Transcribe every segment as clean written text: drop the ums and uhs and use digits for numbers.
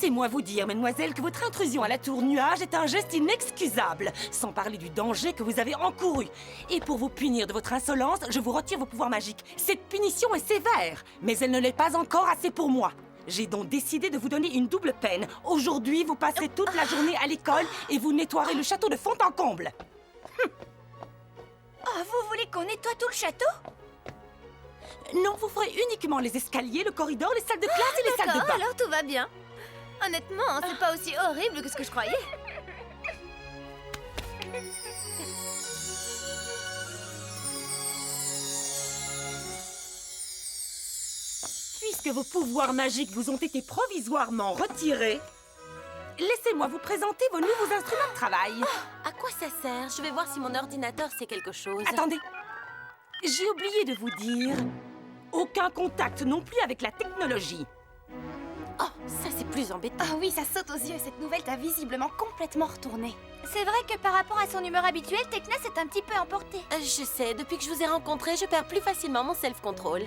Laissez-moi vous dire, mademoiselle, que votre intrusion à la tour nuage est un geste inexcusable, sans parler du danger que vous avez encouru. Et pour vous punir de votre insolence, je vous retire vos pouvoirs magiques. Cette punition est sévère, mais elle ne l'est pas encore assez pour moi. J'ai donc décidé de vous donner une double peine. Aujourd'hui, vous passerez toute la journée à l'école et vous nettoierez le château de fond en comble. Oh, vous voulez qu'on nettoie tout le château? Non, vous ferez uniquement les escaliers, le corridor, les salles de classe et les salles de D'accord, bain. alors tout va bien. Honnêtement, c'est pas aussi horrible que ce que je croyais. Puisque vos pouvoirs magiques vous ont été provisoirement retirés, laissez-moi vous présenter vos nouveaux instruments de travail. À quoi ça sert? Je vais voir si mon ordinateur sait quelque chose. Attendez, j'ai oublié de vous dire, aucun contact non plus avec la technologie. Oh, ça c'est plus embêtant. Ah oui, ça saute aux yeux. Cette nouvelle t'a visiblement complètement retournée. C'est vrai que par rapport à son humeur habituelle, Tekna s'est un petit peu emportée. Je sais, depuis que je vous ai rencontré, je perds plus facilement mon self-control.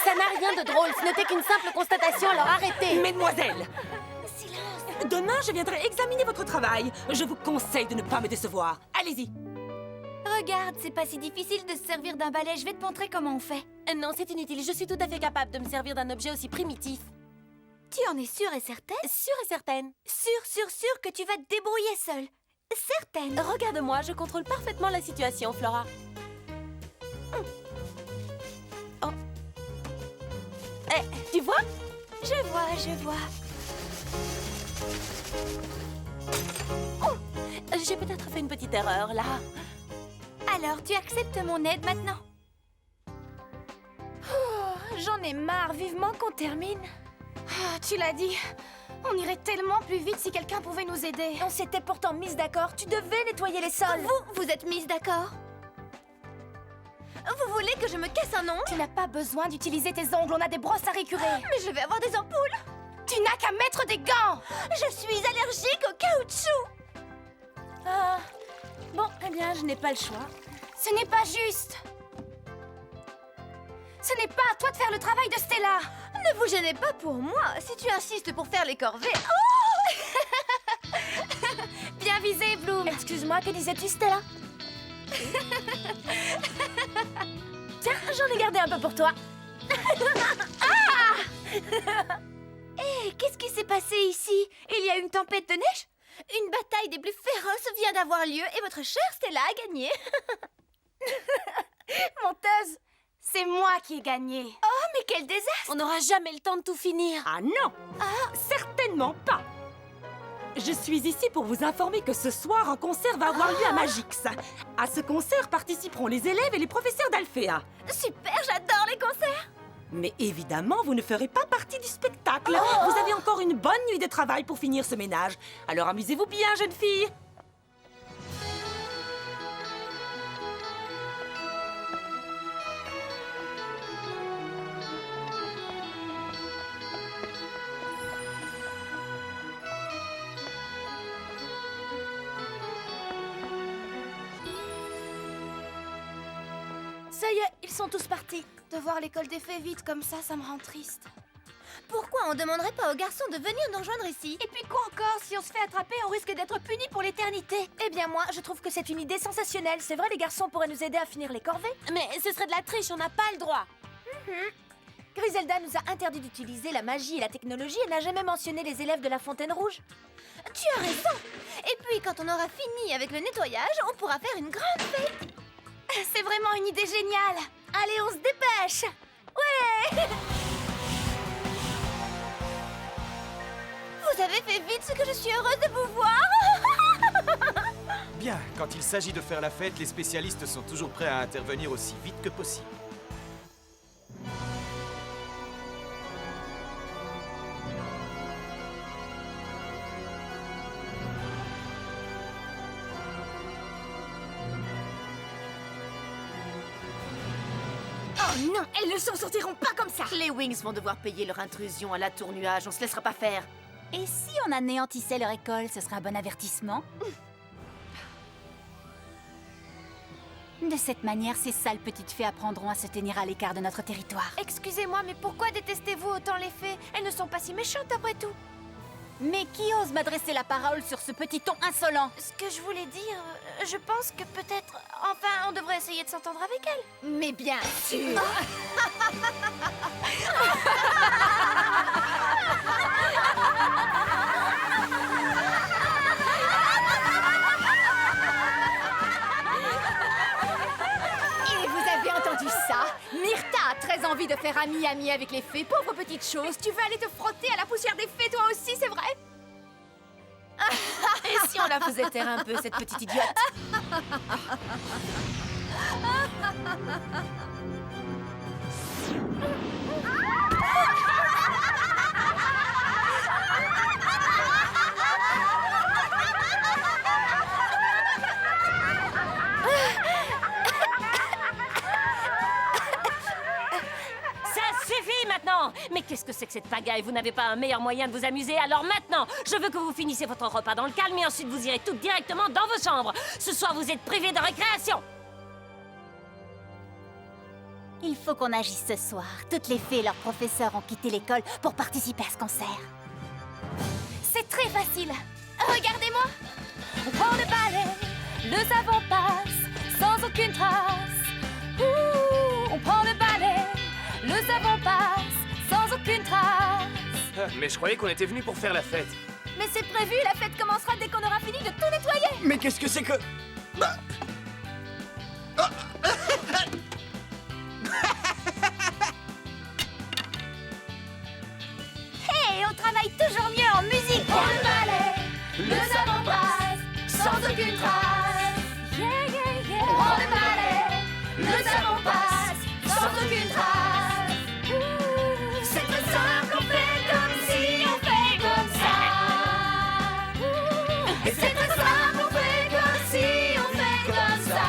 Ça n'a rien de drôle, ce n'était qu'une simple constatation, alors arrêtez. Mesdemoiselles, Silence. demain je viendrai examiner votre travail. Je vous conseille de ne pas me décevoir. Allez-y. Regarde, c'est pas si difficile de se servir d'un balai. Je vais te montrer comment on fait. Non, c'est inutile, je suis tout à fait capable de me servir d'un objet aussi primitif. Tu en es sûre et certaine? Sûre et certaine. Sûre que tu vas te débrouiller seule. Certaine. Regarde-moi, je contrôle parfaitement la situation, Flora. Oh. Eh, tu vois? Je vois. J'ai peut-être fait une petite erreur, là. Alors, tu acceptes mon aide maintenant? J'en ai marre, vivement qu'on termine. Tu l'as dit. On irait tellement plus vite si quelqu'un pouvait nous aider. On s'était pourtant mises d'accord. Tu devais nettoyer les sols. Vous êtes mises d'accord? Vous voulez que je me casse un ongle? Tu n'as pas besoin d'utiliser tes ongles. On a des brosses à récurer. Mais je vais avoir des ampoules. Tu n'as qu'à mettre des gants. Je suis allergique au caoutchouc. Bon, eh bien, je n'ai pas le choix. Ce n'est pas juste. Ce n'est pas à toi de faire le travail de Stella. Ne vous gênez pas pour moi. Si tu insistes pour faire les corvées... Oh bien visé, Bloom. Excuse-moi, que disais-tu, Stella? Tiens, j'en ai gardé un peu pour toi. Hé, qu'est-ce qui s'est passé ici? Il y a une tempête de neige? Une bataille des plus féroces vient d'avoir lieu et votre chère Stella a gagné. Menteuse, c'est moi qui ai gagné. Oh, mais quel désastre! On n'aura jamais le temps de tout finir. Ah non, certainement pas. Je suis ici pour vous informer que ce soir, un concert va avoir lieu à Magix. À ce concert participeront les élèves et les professeurs d'Alphéa. Super, j'adore les concerts! Mais évidemment, vous ne ferez pas partie du spectacle. Vous avez encore une bonne nuit de travail pour finir ce ménage. Alors amusez-vous bien, jeune fille. Ça y est, ils sont tous partis. De voir l'école des fées vite comme ça me rend triste. Pourquoi on demanderait pas aux garçons de venir nous rejoindre ici? Et puis quoi encore? Si on se fait attraper, on risque d'être punis pour l'éternité. Eh bien moi, je trouve que c'est une idée sensationnelle. C'est vrai, les garçons pourraient nous aider à finir les corvées. Mais ce serait de la triche, on n'a pas le droit. Griselda nous a interdit d'utiliser la magie et la technologie et n'a jamais mentionné les élèves de la Fontaine Rouge. Tu as raison. Et puis quand on aura fini avec le nettoyage, on pourra faire une grande fête. C'est vraiment une idée géniale. Allez, on se dépêche. Ouais. Vous avez fait vite ce que je suis heureuse de vous voir. Bien, quand il s'agit de faire la fête, les spécialistes sont toujours prêts à intervenir aussi vite que possible. Oh non, elles ne s'en sortiront pas comme ça. Les Wings vont devoir payer leur intrusion à la tour nuage, on se laissera pas faire. Et si on anéantissait leur école, ce serait un bon avertissement? De cette manière, ces sales petites fées apprendront à se tenir à l'écart de notre territoire. Excusez-moi, mais pourquoi détestez-vous autant les fées? Elles ne sont pas si méchantes après tout. Mais qui ose m'adresser la parole sur ce petit ton insolent? Ce que je voulais dire, je pense que peut-être... Enfin, on devrait essayer de s'entendre avec elle. Mais bien sûr. Et vous avez entendu ça? Myrtha a très envie de faire ami-ami avec les fées. Pauvre petite chose, tu veux aller te frotter à la poussière des fées toi aussi, c'est vrai? Et si on la faisait taire un peu, cette petite idiote? Ça suffit maintenant! Mais qu'est-ce que c'est que cette pagaille? Vous n'avez pas un meilleur moyen de vous amuser? Alors maintenant, je veux que vous finissiez votre repas dans le calme et ensuite vous irez toutes directement dans vos chambres. Ce soir, vous êtes privés de récréation. Il faut qu'on agisse ce soir. Toutes les fées et leurs professeurs ont quitté l'école pour participer à ce concert. C'est très facile. Regardez-moi. On prend le balai, le savon passe sans aucune trace. Ouh, on prend le balai, le savon passe sans aucune trace. Mais je croyais qu'on était venus pour faire la fête. Mais c'est prévu, la fête commencera dès qu'on aura fini de tout nettoyer. Mais qu'est-ce que c'est que... Bah. Et on travaille toujours mieux en musique. On le balai, le savon passe sans aucune trace. Yeah, yeah, yeah. On le balai, le savon passe sans aucune trace. C'est très simple, on fait comme si on fait comme ça. Et c'est très simple, on fait comme si on fait comme ça.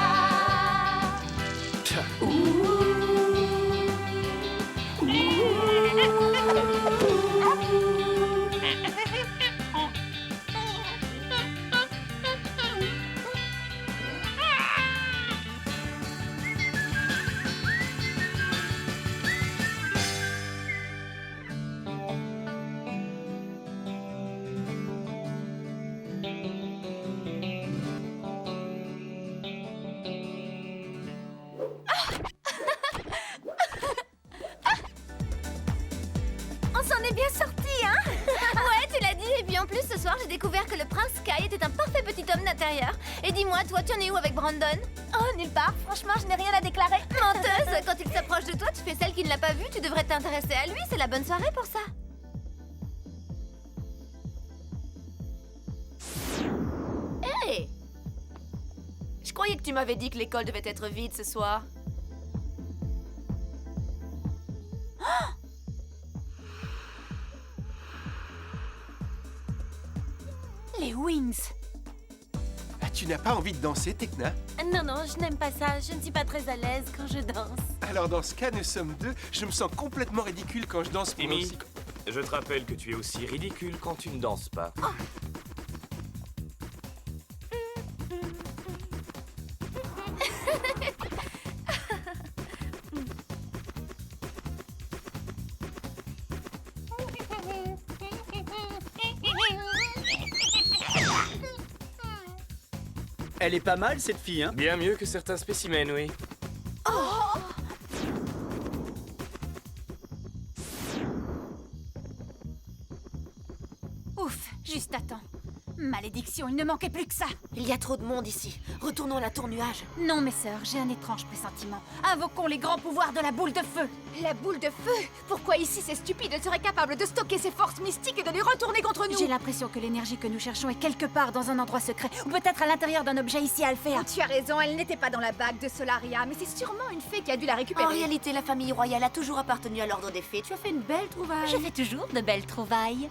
On s'en est bien sorti, hein? Ouais, tu l'as dit. Et puis en plus, ce soir, j'ai découvert que le prince Sky était un parfait petit homme d'intérieur. Et dis-moi, toi, tu en es où avec Brandon? Oh, nulle part. Franchement, je n'ai rien à déclarer. Menteuse, quand il s'approche de toi, tu fais celle qui ne l'a pas vu. Tu devrais t'intéresser à lui. C'est la bonne soirée pour ça. Hé! Je croyais que tu m'avais dit que l'école devait être vide ce soir. Les Wings. Ah, tu n'as pas envie de danser, Tekna? Non, non, je n'aime pas ça. Je ne suis pas très à l'aise quand je danse. Alors dans ce cas, nous sommes deux. Je me sens complètement ridicule quand je danse pour Amy, aussi... je te rappelle que tu es aussi ridicule quand tu ne danses pas. Elle est pas mal, cette fille, hein? Bien mieux que certains spécimens, oui. Ouf, juste à temps. Malédiction, il ne manquait plus que ça. Il y a trop de monde ici. Retournons à la tour nuage. Non, mes sœurs, j'ai un étrange pressentiment. Invoquons les grands pouvoirs de la boule de feu. La boule de feu? Pourquoi ici ces stupides seraient capables de stocker ces forces mystiques et de les retourner contre nous? J'ai l'impression que l'énergie que nous cherchons est quelque part dans un endroit secret, ou peut-être à l'intérieur d'un objet ici à Alphéa. Tu as raison, elle n'était pas dans la bague de Solaria, mais c'est sûrement une fée qui a dû la récupérer. En réalité, la famille royale a toujours appartenu à l'ordre des fées. Tu as fait une belle trouvaille. Je fais toujours de belles trouvailles.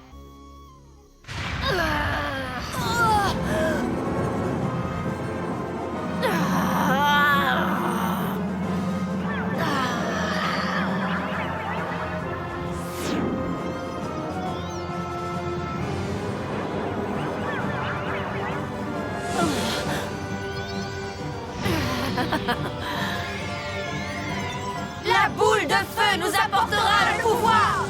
La boule de feu nous apportera le pouvoir.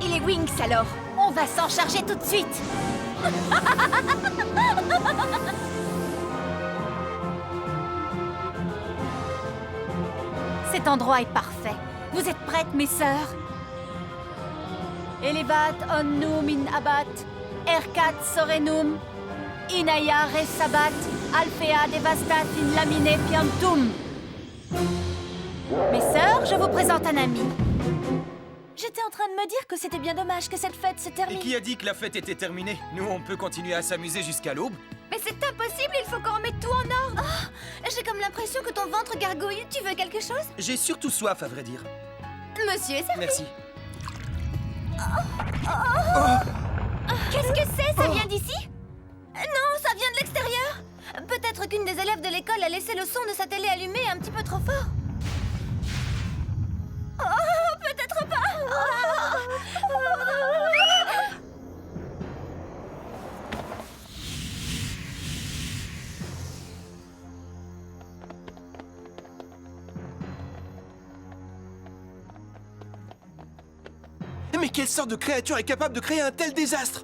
Et les Wings alors? On va s'en charger tout de suite. Cet endroit est parfait. Vous êtes prêtes, mes sœurs? Elevat onnum in abat, ercat sorenum, inaya resabat, alfea devastat in lamine piantum. Mes sœurs, je vous présente un ami. J'étais en train de me dire que c'était bien dommage que cette fête se Et termine. qui a dit que la fête était terminée? Nous, on peut continuer à s'amuser jusqu'à l'aube. Mais c'est impossible, il faut qu'on remette tout en ordre. Oh, j'ai comme l'impression que ton ventre gargouille. Tu veux quelque chose? J'ai surtout soif, à vrai dire. Monsieur est servi. Merci. Qu'est-ce que c'est? Ça vient d'ici? Non, ça vient de l'extérieur. Peut-être qu'une des élèves de l'école a laissé le son de sa télé allumée un petit peu trop fort. Oh, peut-être pas. Mais quelle sorte de créature est capable de créer un tel désastre?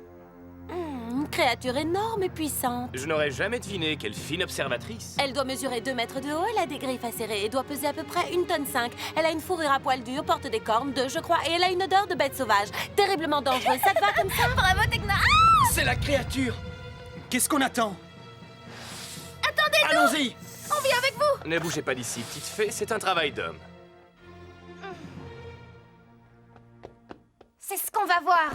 Une créature énorme et puissante. Je n'aurais jamais deviné quelle fine observatrice. Elle doit mesurer 2 mètres de haut, elle a des griffes acérées et doit peser à peu près 1,5 tonne. Elle a une fourrure à poils durs, porte des cornes, 2 je crois, et elle a une odeur de bête sauvage. Terriblement dangereuse, ça te va comme ça? Bravo, Techna. C'est la créature. Qu'est-ce qu'on attend? Attendez-nous. Allons-y. On vient avec vous. Ne bougez pas d'ici, petite fée, c'est un travail d'homme. C'est ce qu'on va voir.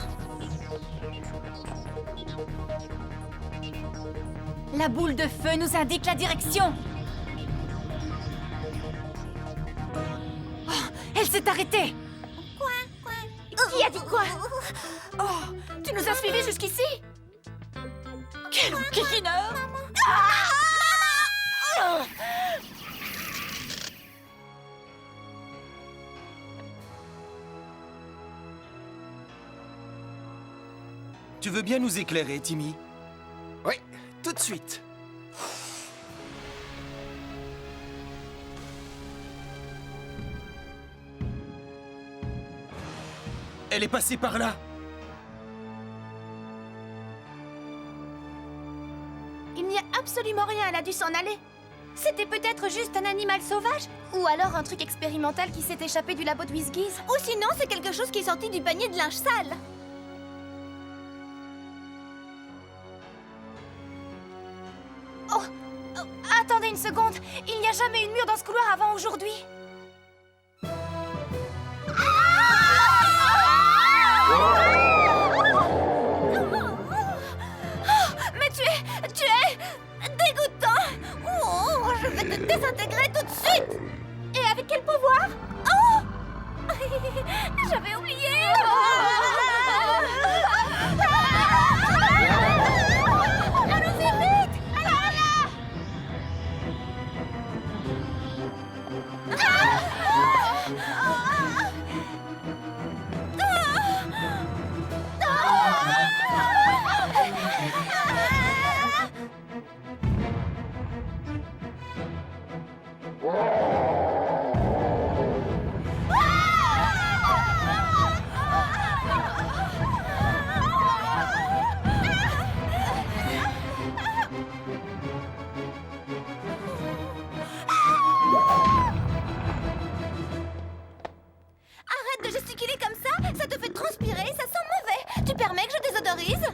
La boule de feu nous indique la direction. Oh, elle s'est arrêtée. Qui a dit quoi? Oh, tu nous as suivis jusqu'ici? Quel enquiquineur! Tu veux bien nous éclairer, Timmy? Oui, tout de suite. Elle est passée par là. Il n'y a absolument rien, elle a dû s'en aller. C'était peut-être juste un animal sauvage? Ou alors un truc expérimental qui s'est échappé du labo de Whizgiz? Ou sinon, c'est quelque chose qui est sorti du panier de linge sale. Oh, attendez une seconde. Il n'y a jamais eu de mur dans ce couloir avant aujourd'hui. Mais tu es dégoûtant. Oh, je vais te désintégrer tout de suite. Et avec quel pouvoir? Oh, j'avais oublié. Allons-y vite. Arrête de gesticuler comme ça te fait transpirer, ça sent mauvais. Tu permets que je désodorise?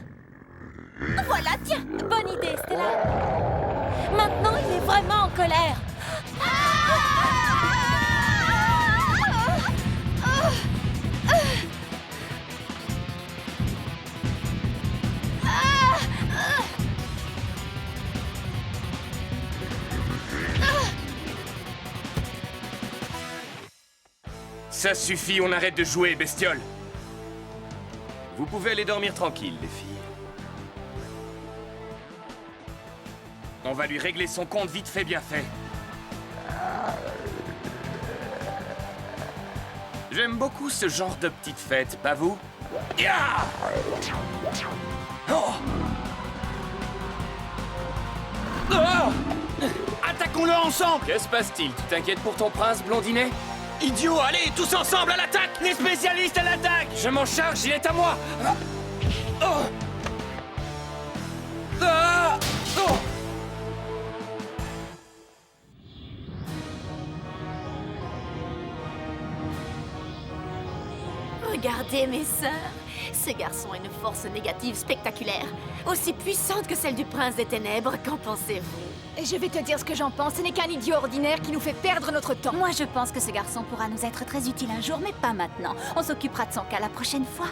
Voilà, tiens. Bonne idée, Stella. Maintenant, il est vraiment en colère. Ça suffit, on arrête de jouer, bestiole. Vous pouvez aller dormir tranquille, les filles. On va lui régler son compte vite fait, bien fait. J'aime beaucoup ce genre de petite fête, pas vous? Ya! Oh! Oh! Attaquons-le ensemble! Que se passe-t-il? Tu t'inquiètes pour ton prince blondinet? Idiot, allez, tous ensemble à l'attaque! Les spécialistes à l'attaque! Je m'en charge, il est à moi! Oh! Ah! Oh! Regardez, mes sœurs. Ce garçon a une force négative spectaculaire. Aussi puissante que celle du prince des ténèbres, qu'en pensez-vous? Et je vais te dire ce que j'en pense. Ce n'est qu'un idiot ordinaire qui nous fait perdre notre temps. Moi, je pense que ce garçon pourra nous être très utile un jour, mais pas maintenant. On s'occupera de son cas la prochaine fois.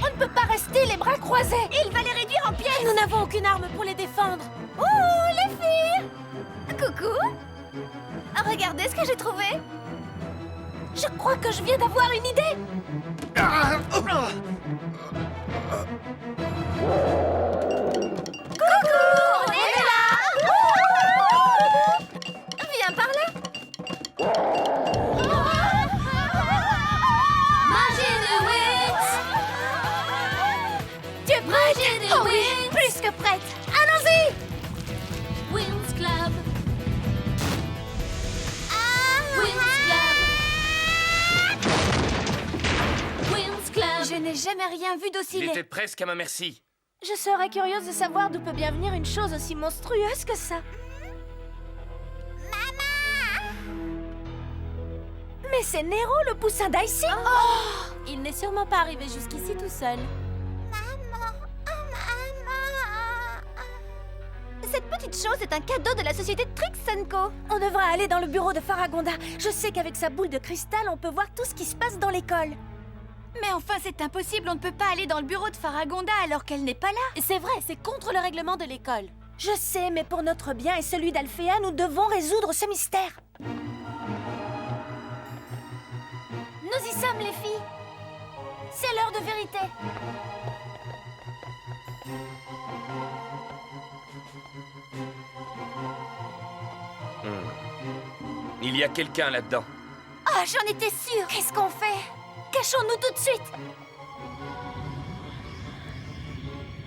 On ne peut pas rester les bras croisés. Il va les réduire en pièces. Nous n'avons aucune arme pour les défendre. Oh, les filles! Coucou! Regardez ce que j'ai trouvé. Je crois que je viens d'avoir une idée. Coucou! On est là! Viens par là. Magie de Winx! Tu es prête? Oh oui, plus que prête. Allons-y! Winx Club. Winx Club. Je n'ai jamais rien vu d'aussi Il laid. était presque à ma merci. Je serais curieuse de savoir d'où peut bien venir une chose aussi monstrueuse que ça. Maman! Mais c'est Nero, le poussin d'Icy. Oh, il n'est sûrement pas arrivé jusqu'ici tout seul. Cette petite chose est un cadeau de la société Trix & Co. On devrait aller dans le bureau de Faragonda. Je sais qu'avec sa boule de cristal, on peut voir tout ce qui se passe dans l'école. Mais enfin, c'est impossible, on ne peut pas aller dans le bureau de Faragonda alors qu'elle n'est pas là. C'est vrai, c'est contre le règlement de l'école. Je sais, mais pour notre bien et celui d'Alphéa, nous devons résoudre ce mystère. Nous y sommes, les filles. C'est l'heure de vérité. Il y a quelqu'un là-dedans. Ah, j'en étais sûre. Qu'est-ce qu'on fait? Cachons-nous tout de suite.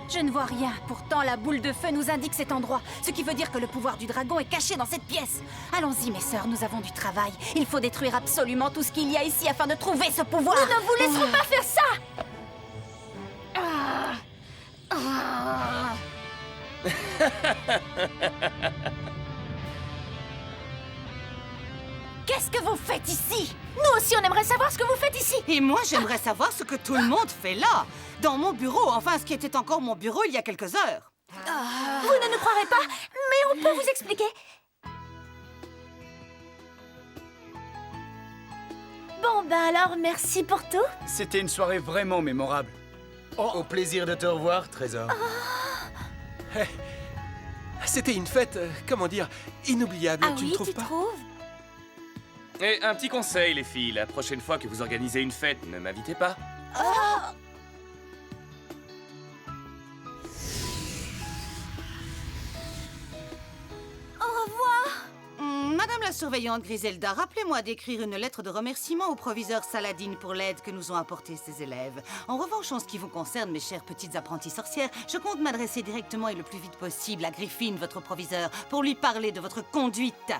Je ne vois rien. Pourtant, la boule de feu nous indique cet endroit. Ce qui veut dire que le pouvoir du dragon est caché dans cette pièce. Allons-y, mes sœurs, nous avons du travail. Il faut détruire absolument tout ce qu'il y a ici afin de trouver ce pouvoir. Nous ne vous laisserons pas faire ça. Qu'est-ce que vous faites ici? Nous aussi, on aimerait savoir ce que vous faites ici. Et moi, j'aimerais savoir ce que tout le monde fait là, dans mon bureau, enfin ce qui était encore mon bureau il y a quelques heures. Vous ne nous croirez pas, mais on peut vous expliquer. Bon, ben alors, merci pour tout. C'était une soirée vraiment mémorable. Au plaisir de te revoir, Trésor. C'était une fête, comment dire, inoubliable, Ah tu oui, ne trouves tu pas? trouves? Et un petit conseil, les filles. La prochaine fois que vous organisez une fête, ne m'invitez pas. Au revoir. Madame la surveillante Griselda, rappelez-moi d'écrire une lettre de remerciement au proviseur Saladin pour l'aide que nous ont apportée ses élèves. En revanche, en ce qui vous concerne, mes chères petites apprenties sorcières, je compte m'adresser directement et le plus vite possible à Griffin, votre proviseur, pour lui parler de votre conduite.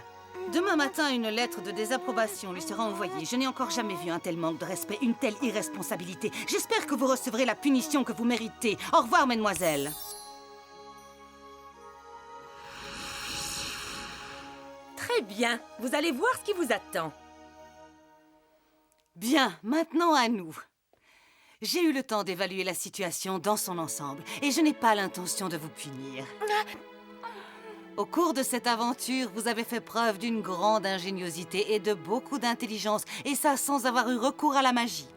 Demain matin, une lettre de désapprobation lui sera envoyée. Je n'ai encore jamais vu un tel manque de respect, une telle irresponsabilité. J'espère que vous recevrez la punition que vous méritez. Au revoir, mesdemoiselles. Très bien. Vous allez voir ce qui vous attend. Bien, maintenant à nous. J'ai eu le temps d'évaluer la situation dans son ensemble et je n'ai pas l'intention de vous punir. Au cours de cette aventure, vous avez fait preuve d'une grande ingéniosité et de beaucoup d'intelligence, et ça sans avoir eu recours à la magie.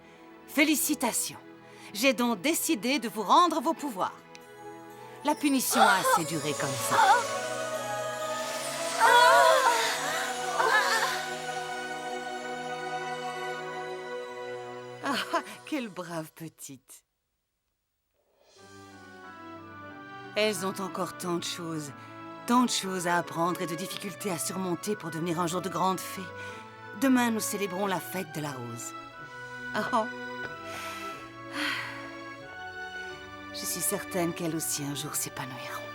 Félicitations. J'ai donc décidé de vous rendre vos pouvoirs. La punition a assez duré comme ça. Ah, quelle brave petite. Elles ont encore tant de choses à apprendre et de difficultés à surmonter pour devenir un jour de grandes fées. Demain, nous célébrons la fête de la rose. Oh. Je suis certaine qu'elles aussi un jour s'épanouiront.